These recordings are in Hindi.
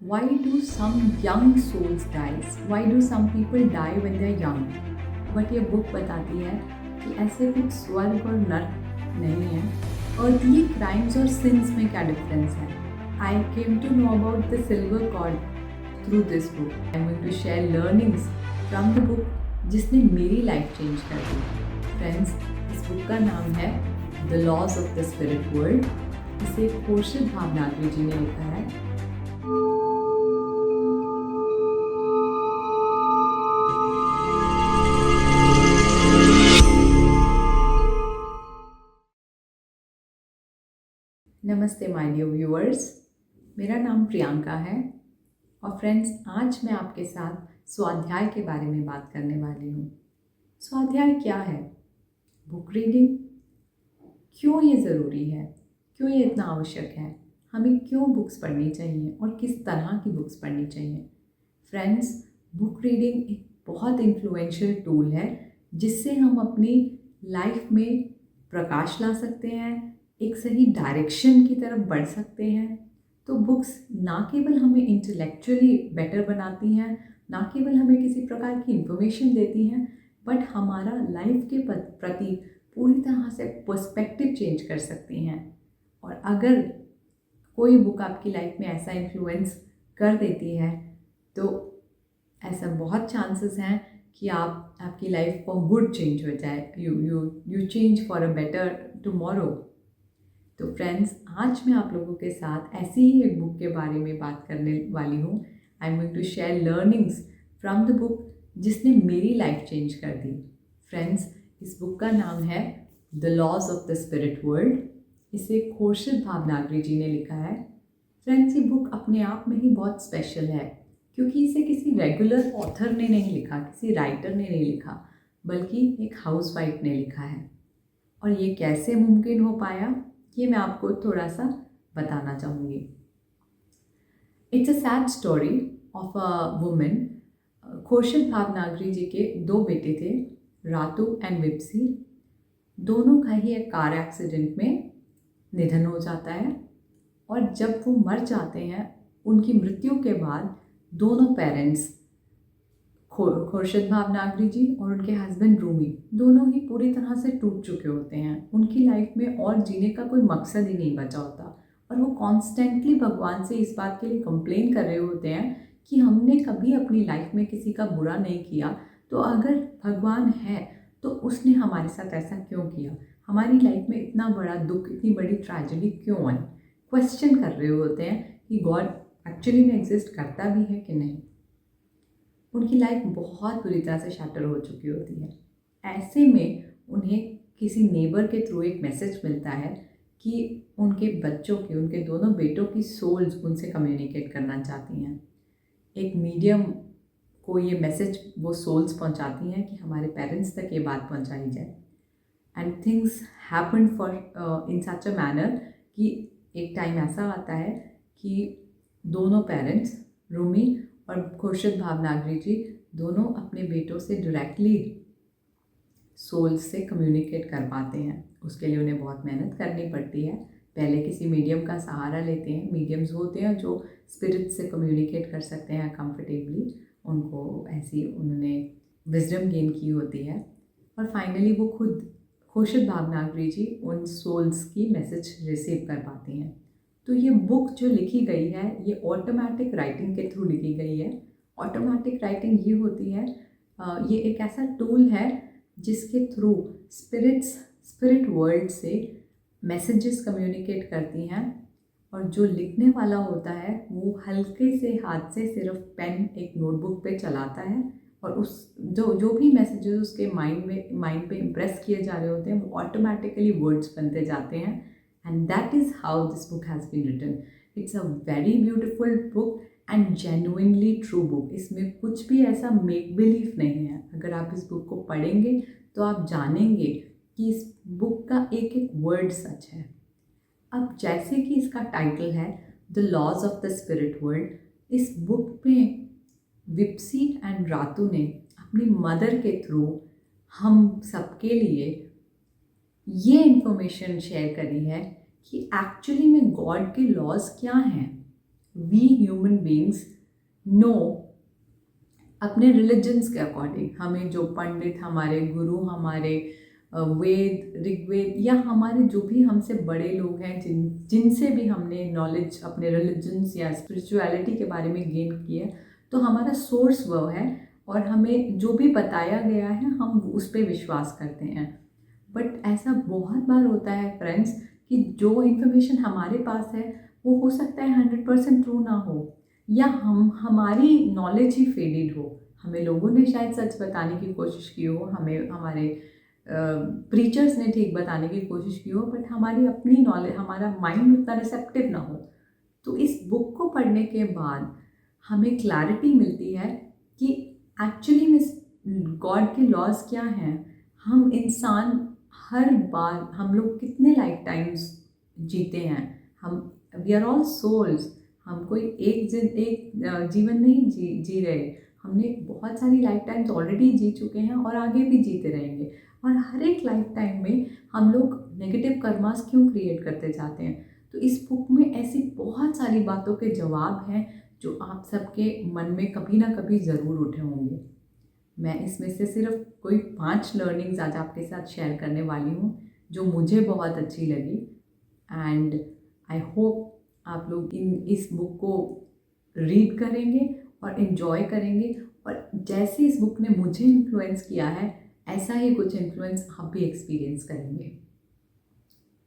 Why do some young souls dies? Why do some people die when they are young? But ये बुक बताती है कि ऐसे कुछ स्वर्ग और नर्क नहीं है। अर्थली क्राइम्स और सिंस में क्या डिफरेंस है? I came to know about the silver cord through this book. I am going to share learnings from the book जिसने मेरी लाइफ चेंज कर दी। फ्रेंड्स, इस बुक का नाम है the laws of the spirit world. इसे खुर्शीद भावनागरी जी ने लिखा है। नमस्ते माय डियर व्यूअर्स, मेरा नाम प्रियंका है और फ्रेंड्स, आज मैं आपके साथ स्वाध्याय के बारे में बात करने वाली हूँ। स्वाध्याय क्या है? Book reading. क्यों ये ज़रूरी है? क्यों ये इतना आवश्यक है? हमें क्यों बुक्स पढ़नी चाहिए और किस तरह की बुक्स पढ़नी चाहिए? फ्रेंड्स, बुक रीडिंग एक बहुत इन्फ्लुएंशियल टूल है जिससे हम अपनी लाइफ में प्रकाश ला सकते हैं, एक सही डायरेक्शन की तरफ बढ़ सकते हैं। तो बुक्स ना केवल हमें इंटेलेक्चुअली बेटर बनाती हैं, ना केवल हमें किसी प्रकार की इंफॉर्मेशन देती हैं, बट हमारा लाइफ के प्रति पूरी तरह से पर्सपेक्टिव चेंज कर सकती हैं। और अगर कोई बुक आपकी लाइफ में ऐसा इन्फ्लुएंस कर देती है तो ऐसा बहुत चांसेस हैं कि आपकी लाइफ फॉर गुड चेंज हो जाए। You change for a better tomorrow. तो फ्रेंड्स, आज मैं आप लोगों के साथ ऐसी ही एक बुक के बारे में बात करने वाली हूँ। I am going to share learnings from the book जिसने मेरी लाइफ चेंज कर दी। फ्रेंड्स, इस बुक का नाम है the laws of the spirit world. इसे खुर्शीद भावनागरी जी ने लिखा है। फ्रेंड्स, ये बुक अपने आप में ही बहुत स्पेशल है क्योंकि इसे किसी रेगुलर ऑथर ने नहीं लिखा, किसी राइटर ने नहीं लिखा, बल्कि एक हाउसवाइफ ने लिखा है। और ये कैसे मुमकिन हो पाया, ये मैं आपको थोड़ा सा बताना चाहूँगी। It's a sad story of a women. Khurshid Bhavnagri ji के दो बेटे थे, रातू एंड विप्सी। दोनों का ही एक कार एक्सीडेंट में निधन हो जाता है और जब वो मर जाते हैं, उनकी मृत्यु के बाद दोनों पेरेंट्स, खुर्शीद भावनागरी जी और उनके हस्बैंड रूमी, दोनों ही पूरी तरह से टूट चुके होते हैं। उनकी लाइफ में और जीने का कोई मकसद ही नहीं बचा होता और वो कॉन्स्टेंटली भगवान से इस बात के लिए कंप्लेन कर रहे होते हैं कि हमने कभी अपनी लाइफ में किसी का बुरा नहीं किया, तो अगर भगवान है तो उसने हमारे साथ ऐसा क्यों किया? हमारी लाइफ में इतना बड़ा दुख, इतनी बड़ी ट्रेजेडी क्यों आई? क्वेश्चन कर रहे होते हैं कि गॉड एक्चुअली में एग्जिस्ट करता भी है कि नहीं। उनकी लाइफ बहुत बुरी तरह से शैटर हो चुकी होती है। ऐसे में उन्हें किसी नेबर के थ्रू एक मैसेज मिलता है कि उनके बच्चों की, उनके दोनों बेटों की सोल्स उनसे कम्युनिकेट करना चाहती हैं। एक मीडियम को ये मैसेज वो सोल्स पहुंचाती हैं कि हमारे पेरेंट्स तक ये बात पहुंचाई जाए। And things happen for in such a manner कि एक टाइम ऐसा आता है कि दोनों पेरेंट्स, रूमी और खुर्शीद भावनागरी जी, दोनों अपने बेटों से डायरेक्टली सोल से कम्युनिकेट कर पाते हैं। उसके लिए उन्हें बहुत मेहनत करनी पड़ती है। पहले किसी मीडियम का सहारा लेते हैं। मीडियम्स होते हैं जो स्पिरिट से कम्युनिकेट कर सकते हैं कंफर्टेबली। उनको ऐसी उन्होंने विजडम गेन की होती है और फाइनली वो खुद, खुर्शीद भावनागरी जी, उन सोल्स की मैसेज रिसीव कर पाती हैं। तो ये बुक जो लिखी गई है, ये ऑटोमेटिक राइटिंग के थ्रू लिखी गई है। ऑटोमेटिक राइटिंग ये होती है, ये एक ऐसा टूल है जिसके थ्रू स्पिरिट वर्ल्ड से मैसेजेस कम्युनिकेट करती हैं और जो लिखने वाला होता है वो हल्के से हाथ से सिर्फ पेन एक नोटबुक पे चलाता है और उस जो भी मैसेजेस उसके माइंड पे इम्प्रेस किए जा रहे होते हैं वो ऑटोमेटिकली वर्ड्स बनते जाते हैं। And that is how this book has been written. It's a very beautiful book and genuinely true book. इसमें कुछ भी ऐसा मेक बिलीव नहीं है। अगर आप इस बुक को पढ़ेंगे तो आप जानेंगे कि इस बुक का एक एक वर्ड सच है। अब जैसे कि इसका टाइटल है the laws of the spirit world, इस बुक में विप्सी एंड रातू ने अपनी मदर के थ्रू हम सबके लिए ये इन्फॉर्मेशन शेयर करी है कि एक्चुअली में गॉड के लॉज क्या हैं। वी ह्यूमन बींग्स नो अपने रिलीजन्स के अकॉर्डिंग, हमें जो पंडित, हमारे गुरु, हमारे वेद, ऋग्वेद या हमारे जो भी हमसे बड़े लोग हैं जिनसे भी हमने नॉलेज अपने रिलीजन्स या स्पिरिचुअलिटी के बारे में गेन किया, तो हमारा सोर्स वो है और हमें जो भी बताया गया है हम उस पर विश्वास करते हैं। बट ऐसा बहुत बार होता है फ्रेंड्स कि जो इन्फॉर्मेशन हमारे पास है वो हो सकता है 100% ट्रू ना हो, या हमारी नॉलेज ही फेडेड हो। हमें लोगों ने शायद सच बताने की कोशिश की हो, हमें हमारे प्रीचर्स ने ठीक बताने की कोशिश की हो, बट हमारी अपनी नॉलेज, हमारा माइंड उतना रिसेप्टिव ना हो। तो इस बुक को पढ़ने के बाद हमें क्लैरिटी मिलती है कि एक्चुअली में गॉड के लॉज क्या हैं। हम इंसान हर बार, हम लोग कितने लाइफ टाइम्स जीते हैं, हम वी आर ऑल सोल्स। हम कोई एक जीवन नहीं जी रहे, हमने बहुत सारी लाइफ टाइम्स ऑलरेडी जी चुके हैं और आगे भी जीते रहेंगे। और हर एक लाइफ टाइम में हम लोग नेगेटिव कर्मास क्यों क्रिएट करते जाते हैं। तो इस बुक में ऐसी बहुत सारी बातों के जवाब हैं जो आप सबके मन में कभी ना कभी ज़रूर उठे होंगे। मैं इसमें से सिर्फ कोई 5 लर्निंग्स आज आपके साथ शेयर करने वाली हूँ जो मुझे बहुत अच्छी लगी, एंड आई होप आप लोग इस बुक को रीड करेंगे और इन्जॉय करेंगे, और जैसे इस बुक ने मुझे इन्फ्लुएंस किया है ऐसा ही कुछ इन्फ्लुएंस आप भी एक्सपीरियंस करेंगे।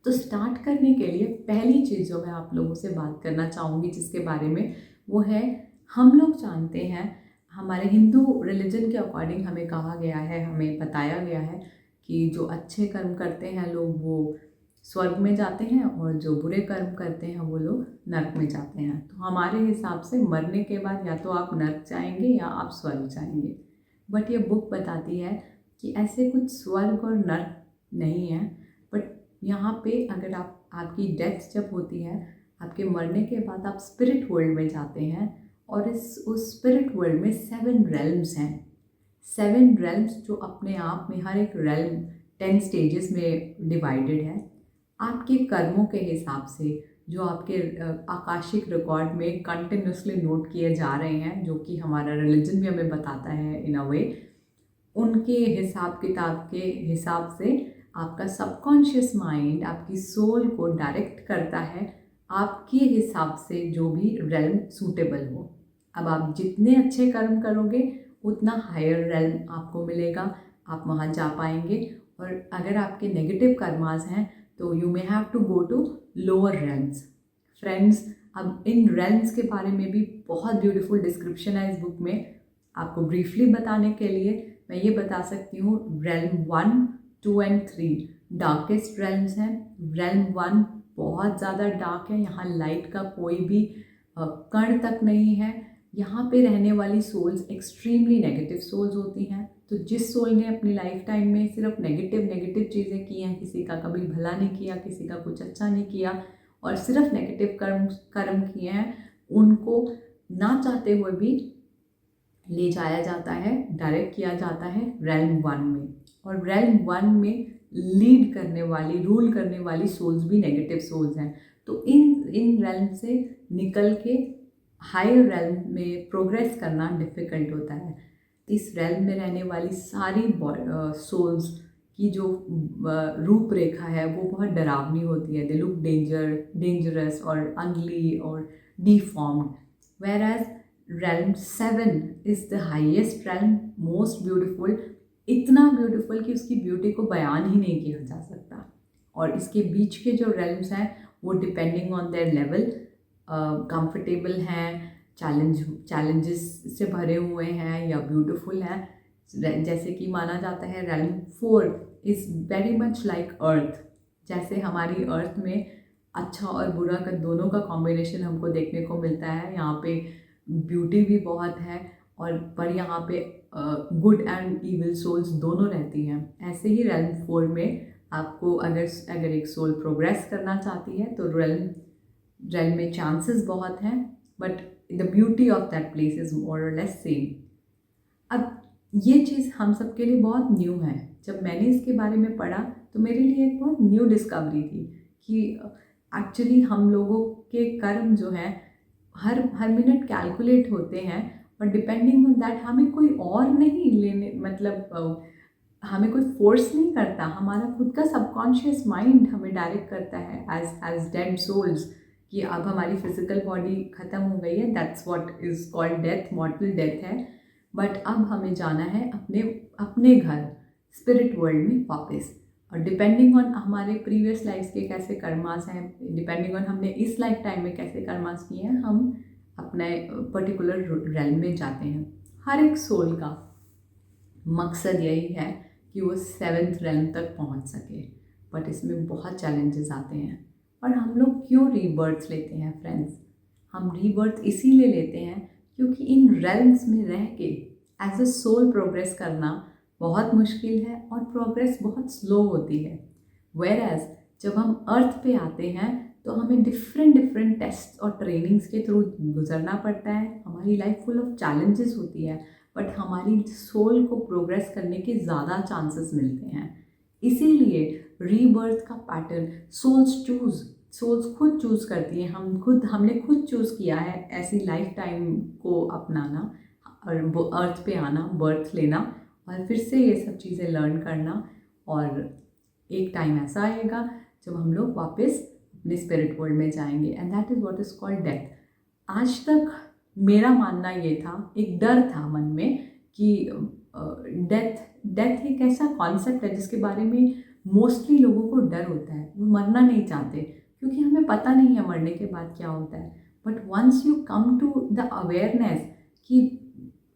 तो स्टार्ट करने के लिए पहली चीज़ जो मैं आप लोगों से बात करना चाहूँगी जिसके बारे में, वो है, हम लोग जानते हैं, हमारे हिंदू रिलीजन के अकॉर्डिंग हमें कहा गया है, हमें बताया गया है कि जो अच्छे कर्म करते हैं लोग वो स्वर्ग में जाते हैं और जो बुरे कर्म करते हैं वो लोग नरक में जाते हैं। तो हमारे हिसाब से मरने के बाद या तो आप नरक जाएंगे या आप स्वर्ग जाएंगे। बट ये बुक बताती है कि ऐसे कुछ स्वर्ग और नरक नहीं है। बट यहाँ पे अगर आपकी डेथ जब होती है, आपके मरने के बाद आप स्पिरिट वर्ल्ड में जाते हैं, और उस स्पिरिट वर्ल्ड में 7 रेल्म्स हैं। 7 रेल्म्स जो अपने आप में, हर एक रेल्म 10 स्टेजेस में डिवाइडेड है। आपके कर्मों के हिसाब से जो आपके आकाशिक रिकॉर्ड में कंटिन्यूसली नोट किए जा रहे हैं, जो कि हमारा रिलीजन भी हमें बताता है इन अ वे, उनके हिसाब किताब के हिसाब से आपका सबकॉन्शियस माइंड आपकी सोल को डायरेक्ट करता है आपके हिसाब से जो भी रेल्म सूटेबल हो। अब आप जितने अच्छे कर्म करोगे उतना हायर रेल्म आपको मिलेगा, आप वहाँ जा पाएंगे। और अगर आपके नेगेटिव कर्मास हैं तो you may have to go to lower realms. Friends, अब इन रेल्म्स के बारे में भी बहुत ब्यूटीफुल डिस्क्रिप्शन है इस बुक में। आपको ब्रीफली बताने के लिए मैं ये बता सकती हूँ, रेल्म 1, 2 एंड 3 डार्केस्ट रेल्म्स हैं। रेल्म 1 बहुत ज़्यादा डार्क है, यहाँ लाइट का कोई भी कण तक नहीं है। यहाँ पे रहने वाली सोल्स एक्सट्रीमली नेगेटिव सोल्स होती हैं। तो जिस सोल ने अपनी लाइफ टाइम में सिर्फ नेगेटिव चीज़ें की हैं, किसी का कभी भला नहीं किया, किसी का कुछ अच्छा नहीं किया और सिर्फ नेगेटिव कर्म किए हैं, उनको ना चाहते हुए भी ले जाया जाता है, डायरेक्ट किया जाता है रेल्म 1 में। और रेल्म 1 में लीड करने वाली, रूल करने वाली सोल्स भी नेगेटिव सोल्स हैं। तो इन रेल्म से निकल के हायर रेल्म में प्रोग्रेस करना डिफ़िकल्ट होता है। इस रेल्म में रहने वाली सारी सोल्स की जो रूपरेखा है वो बहुत डरावनी होती है। दे लुक डेंजरस और अगली और deformed, whereas realm 7 is the highest realm, most beautiful, इतना ब्यूटीफुल कि उसकी ब्यूटी को बयान ही नहीं किया जा सकता। और इसके बीच के जो रेल्म्स हैं वो depending on their level comfortable हैं, चैलेंजेस से भरे हुए हैं या ब्यूटीफुल हैं। जैसे कि माना जाता है realm 4 is very much like earth. जैसे हमारी अर्थ में अच्छा और बुरा का दोनों का कॉम्बिनेशन हमको देखने को मिलता है, यहाँ पे ब्यूटी भी बहुत है और पर यहाँ पे गुड एंड इविल सोल्स दोनों रहती हैं। ऐसे ही रेल्म 4 में आपको अगर एक सोल प्रोग्रेस करना चाहती है तो रेल्म में चांसेस बहुत हैं, but the beauty of that place is more और लेस सेम। अब ये चीज़ हम सब के लिए बहुत न्यू है। जब मैंने इसके बारे में पढ़ा तो मेरे लिए एक बहुत न्यू डिस्कवरी थी कि एक्चुअली हम लोगों के कर्म जो हैं हर मिनट कैलकुलेट होते हैं, और डिपेंडिंग ऑन दैट हमें कोई और नहीं लेने, मतलब हमें कोई फोर्स नहीं करता, हमारा खुद का सबकॉन्शियस माइंड हमें डायरेक्ट करता है एज डेड सोल्स, कि अब हमारी फिजिकल बॉडी ख़त्म हो गई है, that's what is called death, मॉर्टल death है। बट अब हमें जाना है अपने अपने घर स्पिरिट वर्ल्ड में वापस, और डिपेंडिंग ऑन हमारे प्रीवियस लाइफ्स के कैसे कर्मास हैं, डिपेंडिंग ऑन हमने इस लाइफ टाइम में कैसे कर्मास किए हैं, हम अपने पर्टिकुलर रेल्म में जाते हैं। हर एक सोल का मकसद यही है कि वो 7th रेल्म तक पहुंच सके, बट इसमें बहुत चैलेंजेस आते हैं। और हम लोग क्यों रीबर्थ लेते हैं फ्रेंड्स? हम रीबर्थ इसीलिए लेते हैं क्योंकि इन रेल्म्स में रह के एज अ सोल प्रोग्रेस करना बहुत मुश्किल है, और प्रोग्रेस बहुत स्लो होती है। वेयर एज जब हम अर्थ पे आते हैं तो हमें डिफरेंट टेस्ट और ट्रेनिंग्स के थ्रू गुजरना पड़ता है, हमारी लाइफ फुल ऑफ चैलेंजेस होती है, बट हमारी सोल को प्रोग्रेस करने के ज़्यादा चांसेस मिलते हैं। इसीलिए रीबर्थ का पैटर्न सोल्स खुद चूज़ करती हैं, हमने खुद चूज़ किया है ऐसी लाइफ टाइम को अपनाना, और वो अर्थ पे आना, बर्थ लेना, और फिर से ये सब चीज़ें लर्न करना। और एक टाइम ऐसा आएगा जब हम लोग वापस अपने स्पिरिट वर्ल्ड में जाएंगे, and that is what is called death. आज तक मेरा मानना ये था, एक डर था मन में कि डेथ एक ऐसा कॉन्सेप्ट है जिसके बारे में मोस्टली लोगों को डर होता है, वो मरना नहीं चाहते क्योंकि हमें पता नहीं है मरने के बाद क्या होता है। But once you come to the awareness कि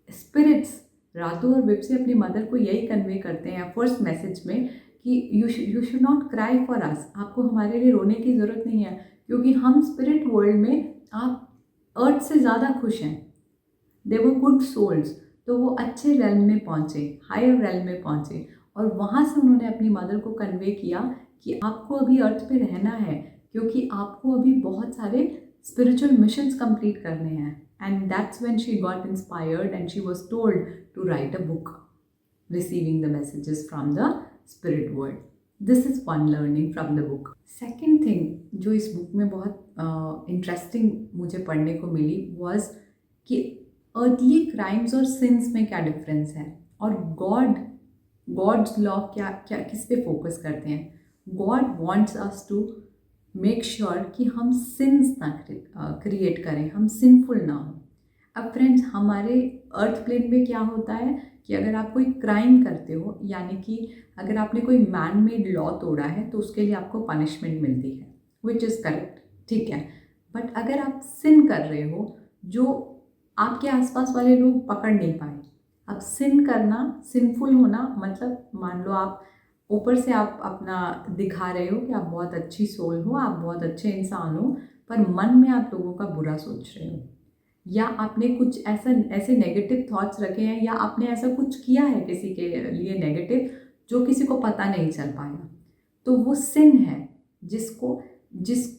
स्पिरिट्स, रातों और विप से अपनी मदर को यही कन्वे करते हैं फर्स्ट मैसेज में कि you should not cry for us, आपको हमारे लिए रोने की ज़रूरत नहीं है, क्योंकि हम स्पिरिट वर्ल्ड में आप अर्थ से ज़्यादा खुश हैं। दे वर गुड सोल्स, तो वो अच्छे रेल्म में पहुँचे, हायर रेल्म में पहुँचे, और वहाँ से उन्होंने अपनी मदर को कन्वे किया कि आपको अभी अर्थ पे रहना है, क्योंकि आपको अभी बहुत सारे स्पिरिचुअल मिशंस कंप्लीट करने हैं। And that's when she got inspired and she was told to write a book receiving the messages from the spirit world. This is one learning from the book. Second thing जो इस बुक में बहुत इंटरेस्टिंग मुझे पढ़ने को मिली वॉज कि अर्थली क्राइम्स और सिंस में क्या डिफरेंस है, और गॉड्स लॉ क्या क्या किस पे फोकस करते हैं। God wants us to make sure कि हम सिंस ना क्रिएट करें, हम सिंफुल ना हो। अब फ्रेंड्स, हमारे अर्थ प्लेन में क्या होता है कि अगर आप कोई क्राइम करते हो, यानी कि अगर आपने कोई मैन मेड लॉ तोड़ा है तो उसके लिए आपको पनिशमेंट मिलती है, विच इज़ करेक्ट, ठीक है। बट अगर आप सिन कर रहे हो जो आपके आसपास वाले लोग पकड़ नहीं पाए, अब सिन करना, सिंफुल होना मतलब, मान लो आप ऊपर से आप अपना दिखा रहे हो कि आप बहुत अच्छी सोल हो, आप बहुत अच्छे इंसान हो, पर मन में आप लोगों का बुरा सोच रहे हो, या आपने कुछ ऐसे नेगेटिव थॉट्स रखे हैं, या आपने ऐसा कुछ किया है किसी के लिए नेगेटिव जो किसी को पता नहीं चल पाया, तो वो सिन है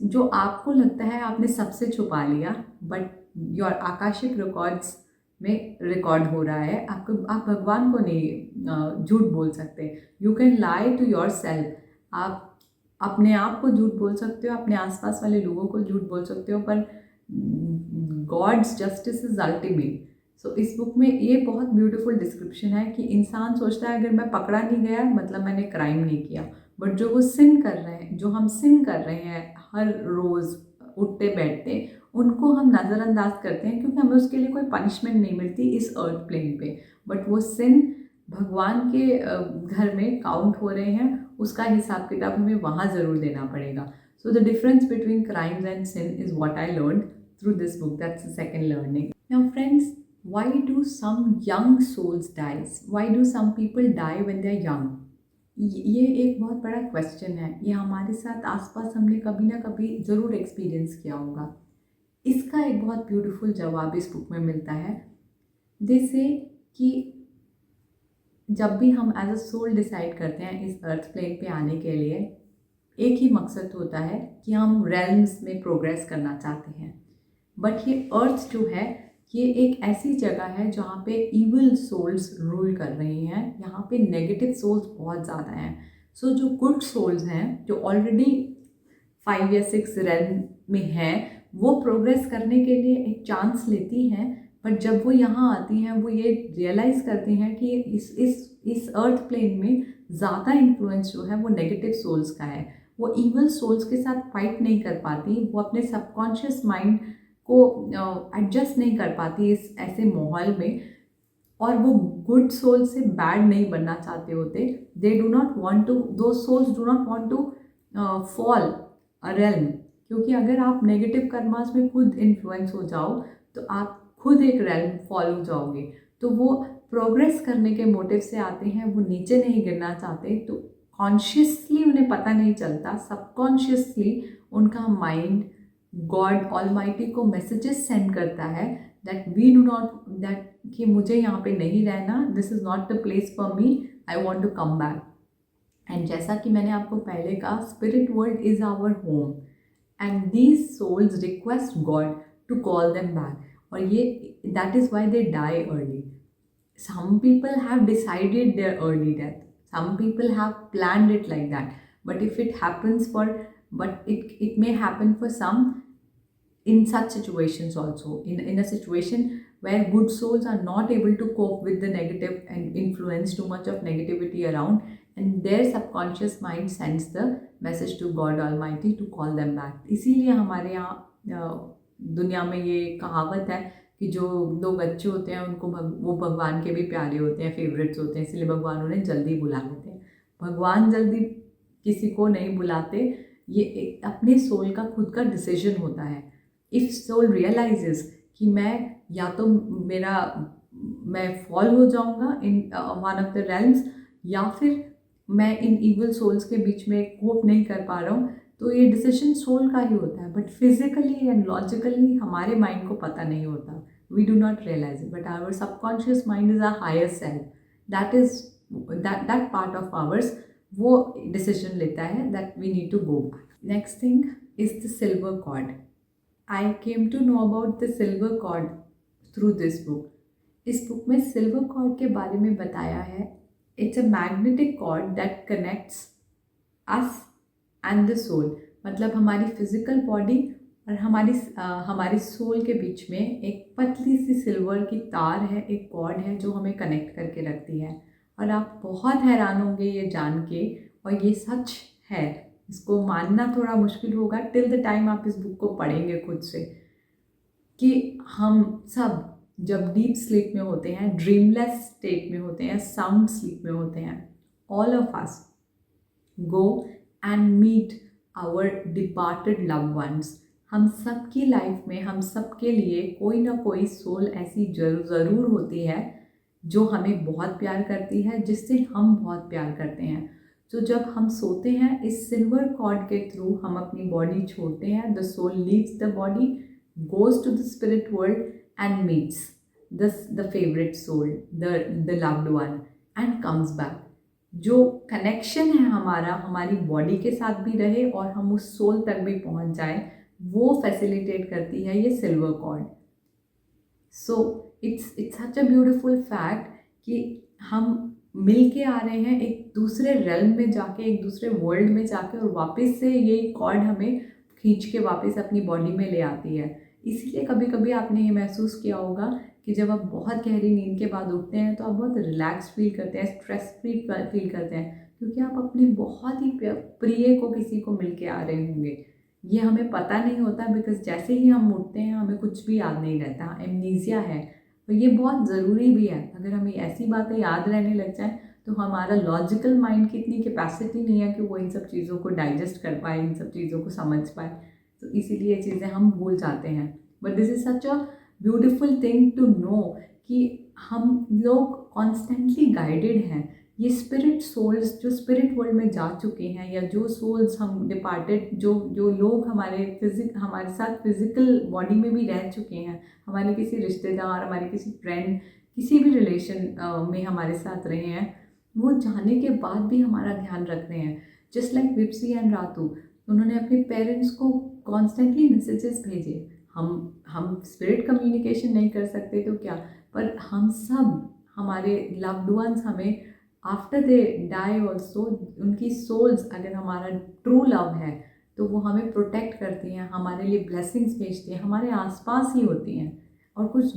जो आपको लगता है आपने सबसे छुपा लिया, बट योर आकाशिक रिकॉर्ड्स में रिकॉर्ड हो रहा है। आप भगवान को नहीं झूठ बोल सकते। You can lie to yourself, आप अपने आप को झूठ बोल सकते हो, अपने आसपास वाले लोगों को झूठ बोल सकते हो, पर गॉड्स जस्टिस इज अल्टीमेट। सो इस बुक में ये बहुत ब्यूटीफुल डिस्क्रिप्शन है कि इंसान सोचता है अगर मैं पकड़ा नहीं गया मतलब मैंने क्राइम नहीं किया, बट जो वो सिन कर रहे हैं, जो हम सिन कर रहे हैं हर रोज़ उठते बैठते, उनको हम नज़रअंदाज करते हैं क्योंकि हमें उसके लिए कोई पनिशमेंट नहीं मिलती इस अर्थ प्लेन पे, बट वो सिन भगवान के घर में काउंट हो रहे हैं, उसका हिसाब किताब हमें वहाँ ज़रूर देना पड़ेगा। So the difference between crimes and sin is what I learned through this book. That's the second learning. Now friends, why do some young souls dies? Why do some people die when they are young? ये एक बहुत बड़ा क्वेश्चन है। ये हमारे साथ आसपास हमने कभी ना कभी ज़रूर एक्सपीरियंस किया होगा। इसका एक बहुत ब्यूटीफुल जवाब इस बुक में मिलता है। जैसे कि जब भी हम एज अ सोल डिसाइड करते हैं इस अर्थ प्लेन पे आने के लिए, एक ही मकसद होता है कि हम रेल्म्स में प्रोग्रेस करना चाहते हैं। बट ये अर्थ जो है, ये एक ऐसी जगह है जहाँ पे इविल सोल्स रूल कर रही हैं, यहाँ पे नेगेटिव सोल्स बहुत ज़्यादा हैं। सो जो गुड सोल्स हैं, जो ऑलरेडी 5 या 6 रेल्म में हैं, वो प्रोग्रेस करने के लिए एक चांस लेती हैं, बट जब वो यहाँ आती हैं वो ये रियलाइज़ करती हैं कि इस अर्थ प्लेन में ज़्यादा इन्फ्लुएंस जो है वो नेगेटिव सोल्स का है। वो इवल सोल्स के साथ फाइट नहीं कर पाती, वो अपने सबकॉन्शियस माइंड को एडजस्ट नहीं कर पाती इस ऐसे माहौल में, और वो गुड सोल से बैड नहीं बनना चाहते होते। They do not want to, दो souls do not want to fall a realm, क्योंकि अगर आप नेगेटिव कर्मास में खुद इन्फ्लुएंस हो जाओ तो आप खुद एक रेल्म फॉल हो जाओगे। तो वो प्रोग्रेस करने के मोटिव से आते हैं, वो नीचे नहीं गिरना चाहते। तो कॉन्शियसली उन्हें पता नहीं चलता, सबकॉन्शियसली उनका माइंड गॉड ऑलमाइटी को मैसेजेस सेंड करता है that we do not, that कि मुझे यहाँ पे नहीं रहना, this is not the place for me, I want to come back. And जैसा कि मैंने आपको पहले कहा, spirit world is our home and these souls request God to call them back. और ये that is why they die early. Some people have decided their early death, some people have planned it like that, but if it happens for, but it may happen for some in such situations also, in a situation where good souls are not able to cope with the negative and influence, too much of negativity around, and their subconscious mind sends the message to God Almighty to call them back. इसीलिए हमारे यहाँ दुनिया में ये कहावत है कि जो लोग अच्छे होते हैं उनको वो भगवान के भी प्यारे होते हैं, फेवरेट्स होते हैं, इसलिए भगवान उन्हें जल्दी बुला लेते हैं। भगवान जल्दी किसी को नहीं बुलाते, ये अपने सोल का खुद का डिसीजन होता है। इफ़ सोल रियलाइजेस कि मैं या तो मैं फॉल हो जाऊंगा in one of the realms, या फिर मैं इन इवल सोल्स के बीच में कोप नहीं कर पा रहा हूँ, तो ये डिसीजन सोल का ही होता है। बट फिजिकली एंड लॉजिकली हमारे माइंड को पता नहीं होता, we do not realize it, but our subconscious mind is our higher self, that is that part of ours वो decision लेता है that we need to go back. Next thing is the silver cord. I came to know about the silver cord through this book. इस बुक में सिल्वर कॉर्ड के बारे में बताया है। It's a magnetic cord that connects us and the soul, मतलब हमारी फिजिकल बॉडी और हमारी सोल के बीच में एक पतली सी सिल्वर की तार है, एक कॉर्ड है जो हमें कनेक्ट करके रखती है। और आप बहुत हैरान होंगे ये जान के, और ये सच है, इसको मानना थोड़ा मुश्किल होगा टिल द टाइम आप इस बुक को पढ़ेंगे खुद से, कि हम सब जब डीप स्लीप में होते हैं, ड्रीमलेस स्टेट में होते हैं, साउंड स्लीप में होते हैं, all of us go and meet our departed loved ones. हम सब की लाइफ में, हम सब के लिए कोई ना कोई सोल ऐसी ज़रूर होती है जो हमें बहुत प्यार करती है, जिससे हम बहुत प्यार करते हैं। तो जब हम सोते हैं, इस सिल्वर कॉर्ड के थ्रू हम अपनी बॉडी छोड़ते हैं, the soul leaves the body, goes to the spirit world and meets the favourite soul, the loved one, and comes back. जो कनेक्शन है हमारा, हमारी बॉडी के साथ भी रहे और हम उस सोल तक भी पहुंच जाए, वो फैसिलिटेट करती है ये silver cord. So it's such a beautiful fact कि हम मिल के आ रहे हैं एक दूसरे रेल्म में जाके, एक दूसरे वर्ल्ड में जाके, और वापस से ये कॉर्ड हमें खींच के वापस अपनी बॉडी में ले आती है। इसीलिए कभी कभी आपने ये महसूस किया होगा कि जब आप बहुत गहरी नींद के बाद उठते हैं तो आप बहुत रिलैक्स फील करते हैं, स्ट्रेस फ्री फील करते हैं, क्योंकि आप अपने बहुत ही प्रिय को किसी को मिल के आ रहे होंगे। ये हमें पता नहीं होता, बिकॉज जैसे ही हम उठते हैं हमें कुछ भी याद नहीं रहता, एमनीजिया है। तो ये बहुत ज़रूरी भी है। अगर हमें ऐसी बातें याद रहने लग जाएं तो हमारा लॉजिकल माइंड की इतनी कैपेसिटी नहीं है कि वो इन सब चीज़ों को डाइजेस्ट कर पाए, इन सब चीज़ों को समझ पाए, तो इसीलिए ये चीज़ें हम भूल जाते हैं। But this is such a beautiful thing to know कि हम लोग कॉन्स्टेंटली गाइडेड हैं। ये स्पिरिट सोल्स जो स्पिरिट वर्ल्ड में जा चुके हैं, या जो सोल्स हम डिपार्टेड, जो लोग हमारे साथ फिजिकल बॉडी में भी रह चुके हैं, हमारे किसी रिश्तेदार, हमारे किसी फ्रेंड, किसी भी रिलेशन में हमारे साथ रहे हैं, वो जाने के बाद भी हमारा ध्यान रख रहे हैं। जस्ट लाइक विप्सी एंड रातू, उन्होंने अपने पेरेंट्स को कॉन्स्टेंटली मैसेजेस भेजे। हम स्पिरिट कम्युनिकेशन नहीं कर सकते तो क्या, पर हम सब, हमारे लव्ड वंस हमें आफ्टर दे डाई ऑल्सो, उनकी सोल्स, अगर हमारा ट्रू लव है तो वो हमें प्रोटेक्ट करती हैं, हमारे लिए ब्लेसिंग्स भेजती हैं, हमारे आसपास ही होती हैं। और कुछ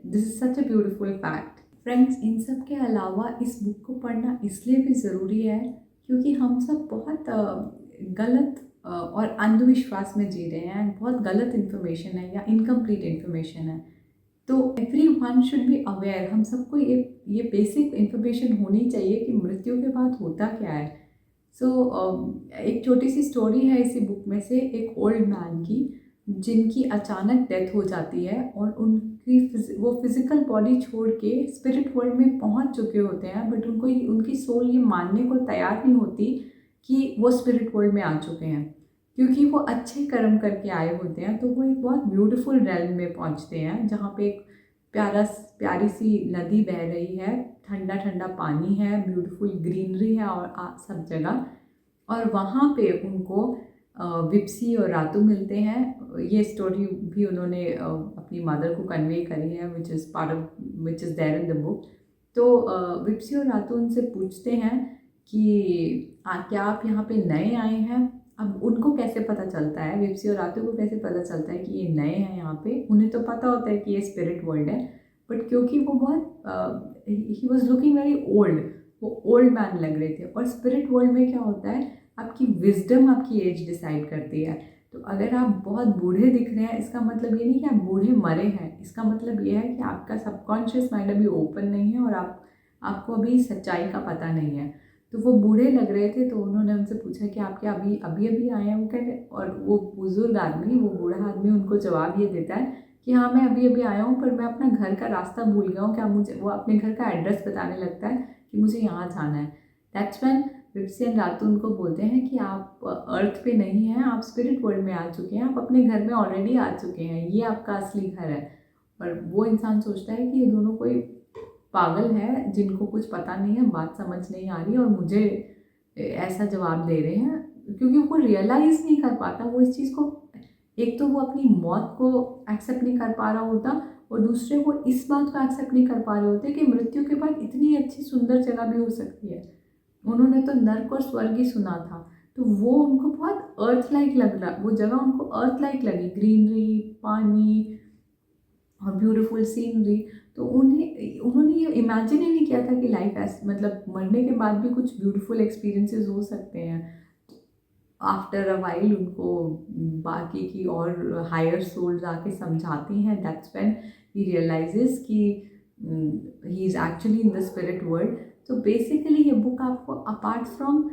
this is such a beautiful fact. Friends, इन सब के अलावा इस बुक को पढ़ना इसलिए भी ज़रूरी है क्योंकि हम सब बहुत गलत और अंधविश्वास में जी रहे हैं। बहुत गलत इन्फॉर्मेशन है या इनकम्प्लीट इन्फॉर्मेशन है। तो every one should be aware, हम सबको ये बेसिक इन्फॉर्मेशन होनी चाहिए कि मृत्यु के बाद होता क्या है। एक छोटी सी स्टोरी है इसी बुक में से, एक ओल्ड मैन की जिनकी अचानक डेथ हो जाती है और वो फिज़िकल बॉडी छोड़ के स्पिरिट वर्ल्ड में पहुंच चुके होते हैं, बट उनकी सोल ये मानने को तैयार नहीं होती कि वो स्पिरिट वर्ल्ड में आ चुके हैं, क्योंकि वो अच्छे कर्म करके आए होते हैं। तो वो एक बहुत ब्यूटीफुल रेल्म में पहुंचते हैं जहाँ पे एक प्यारी सी नदी बह रही है, ठंडा ठंडा पानी है, ब्यूटीफुल ग्रीनरी है और सब जगह। और वहाँ पे उनको विप्सी और रातू मिलते हैं। ये स्टोरी भी उन्होंने अपनी मदर को कन्वे करी है, which is there in the book. तो विप्सी और रातू उनसे पूछते हैं कि क्या आप यहाँ पे नए आए हैं। अब उनको कैसे पता चलता है, विप्सी और रातू को कैसे पता चलता है कि ये नए हैं यहाँ पे। उन्हें तो पता होता है कि ये स्पिरिट वर्ल्ड है, बट क्योंकि वो बहुत he was looking very old, वो ओल्ड मैन लग रहे थे। और स्पिरिट वर्ल्ड में क्या होता है, आपकी विजडम आपकी एज डिसाइड करती है। तो अगर आप बहुत बूढ़े दिख रहे हैं, इसका मतलब ये नहीं कि आप बूढ़े मरे हैं, इसका मतलब ये है कि आपका सबकॉन्शियस माइंड अभी ओपन नहीं है और आपको अभी सच्चाई का पता नहीं है। तो वो बूढ़े लग रहे थे, तो उन्होंने उनसे पूछा कि आप क्या अभी आए हैं। वो कह रहे, और वो बुजुर्ग आदमी, वो बूढ़ा आदमी उनको जवाब ये देता है कि हाँ, मैं अभी आया हूँ, पर मैं अपना घर का रास्ता भूल गया हूँ। क्या मुझे, वो अपने घर का एड्रेस बताने लगता है कि मुझे यहाँ जाना है। दैट्स व्हेन विप्सी एंड रातू उनको बोलते हैं कि आप अर्थ पे नहीं हैं, आप स्पिरिट वर्ल्ड में आ चुके हैं, आप अपने घर में ऑलरेडी आ चुके हैं, ये आपका असली घर है। और वो इंसान सोचता है कि ये दोनों कोई पागल है जिनको कुछ पता नहीं है, बात समझ नहीं आ रही और मुझे ऐसा जवाब दे रहे हैं, क्योंकि वो रियलाइज़ नहीं कर पाता वो इस चीज़ को। एक तो वो अपनी मौत को एक्सेप्ट नहीं कर पा रहा होता, और दूसरे वो इस बात को एक्सेप्ट नहीं कर पा रहे होते कि मृत्यु के बाद इतनी अच्छी सुंदर जगह भी हो सकती है। उन्होंने तो नर्क और स्वर्ग ही सुना था, तो वो उनको बहुत अर्थ लाइक लग रहा, वो जगह उनको अर्थ लाइक लगी, ग्रीनरी, पानी और ब्यूटीफुल सीनरी। तो उन्होंने ये इमेजिन ही नहीं किया था कि लाइफ ऐसे, मतलब मरने के बाद भी कुछ ब्यूटीफुल एक्सपीरियंसेस हो सकते हैं। आफ्टर अ वाइल उनको बाकी की और हायर सोल्स आके समझाती हैं। दैट्स व्हेन ही रियलाइजेस कि he is actually in the spirit world. तो बेसिकली ये बुक आपको अपार्ट फ्रॉम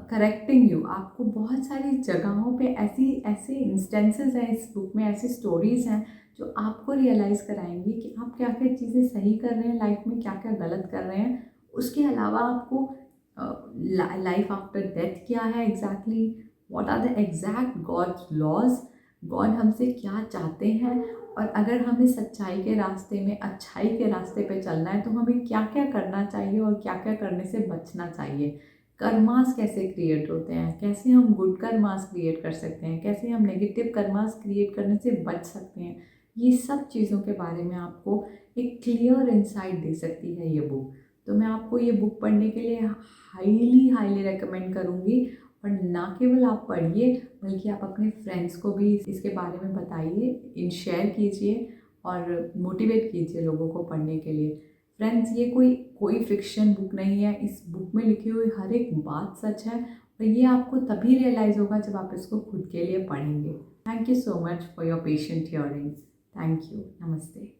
करेक्टिंग यू, आपको बहुत सारी जगहों पे ऐसे इंस्टेंसेस हैं इस बुक में, ऐसी स्टोरीज़ हैं जो आपको रियलाइज़ कराएंगी कि आप क्या क्या चीज़ें सही कर रहे हैं लाइफ में, क्या क्या गलत कर रहे हैं। उसके अलावा आपको लाइफ आफ्टर डेथ क्या है exactly, what are the exact God's laws, God हमसे क्या चाहते हैं, और अगर हमें सच्चाई के रास्ते में, अच्छाई के रास्ते पे चलना है तो हमें क्या क्या करना चाहिए और क्या क्या करने से बचना चाहिए। कर्मास कैसे क्रिएट होते हैं, कैसे हम गुड कर्मास क्रिएट कर सकते हैं, कैसे हम नेगेटिव कर्मास क्रिएट करने से बच सकते हैं। ये सब चीज़ों के बारे में आपको एक क्लियर इंसाइट दे सकती है ये बुक। तो मैं आपको ये बुक पढ़ने के लिए हाईली रेकमेंड करूँगी। और ना केवल आप पढ़िए, बल्कि आप अपने फ्रेंड्स को भी इसके बारे में बताइए, शेयर कीजिए और मोटिवेट कीजिए लोगों को पढ़ने के लिए। फ्रेंड्स, ये कोई फिक्शन बुक नहीं है, इस बुक में लिखी हुई हर एक बात सच है, और ये आपको तभी रियलाइज़ होगा जब आप इसको खुद के लिए पढ़ेंगे। Thank you so much for your patient hearing. Thank you. नमस्ते।